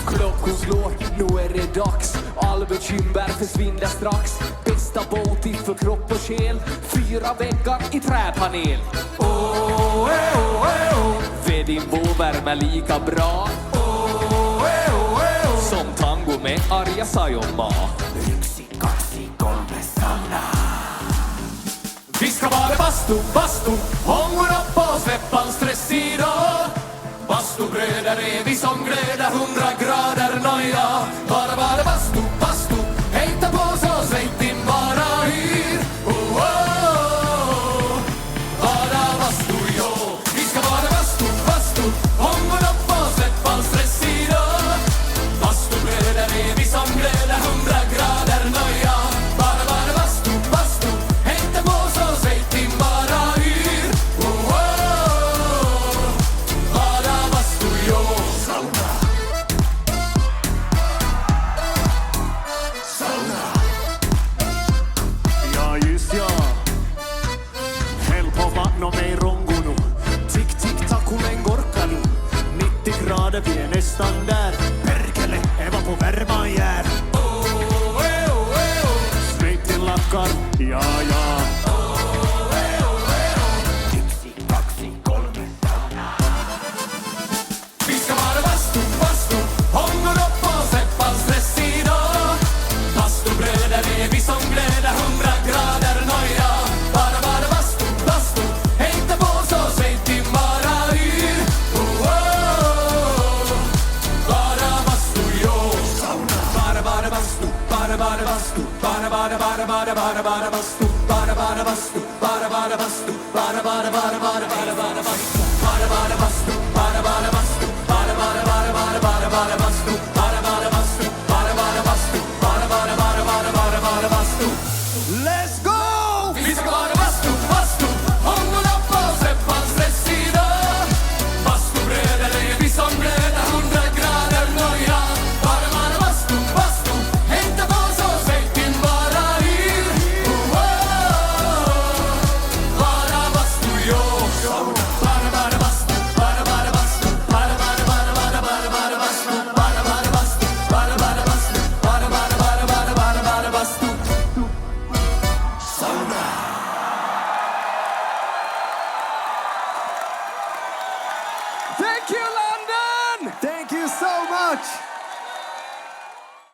Klockan slår, nu är det dags. All bekymmer försvinner strax. Bästa båt för kropp och själ. 4 väggar i träpanel. För din värme lika bra som tango med Arja Saijonmaa. 1, 2, 3 sauna. Vi ska vara bastu, hångorna på släppan stress idag. Bastubröder är vi som glöder 100 grader noja. Bara bastu, hejta på så säg din bara hyr. Bara bastu, jo. Vi ska vara bastu, hångorna på släppan stress idag. Bastubröder är vi som glöder 100 grader noja. Bara bastu, hejta på så säg din bara hyr. Bara bastu, jo. Sauna. Ja, just ja. Häll på vatten och mig rongonu. Tick, tick, tack, en gorkanu. 90 grader, vi är nästan där. Perkele, Eva på värman jär. Straight till lackar, ja, ja. 1, 2, 3 sauna. Vi ska vara bastu, hångorna på släppan stress idag. Bastubröder är vi som glöder 100 grader noja. Bara bastu, hejta på så säg din bara hyr. Bara bastu, jo. Bara bastu, bara bastu, bara bastu, bara bastu, bara bastu, bara bastu, bara bastu, bara bastu, bara bastu, bara bastu, bara bastu. Let's go! Vi ska vara bastu, hångorna på släppan stress idag. Bastubröder är vi som glöder 100 grader noja. Bara bastu, hejta på så säg din bara hyr. Bara bastu, jo. Bara bastu, bara bastu, bara bastu, bara bastu, bara bastu. Sauna. Thank you, London! Thank you so much!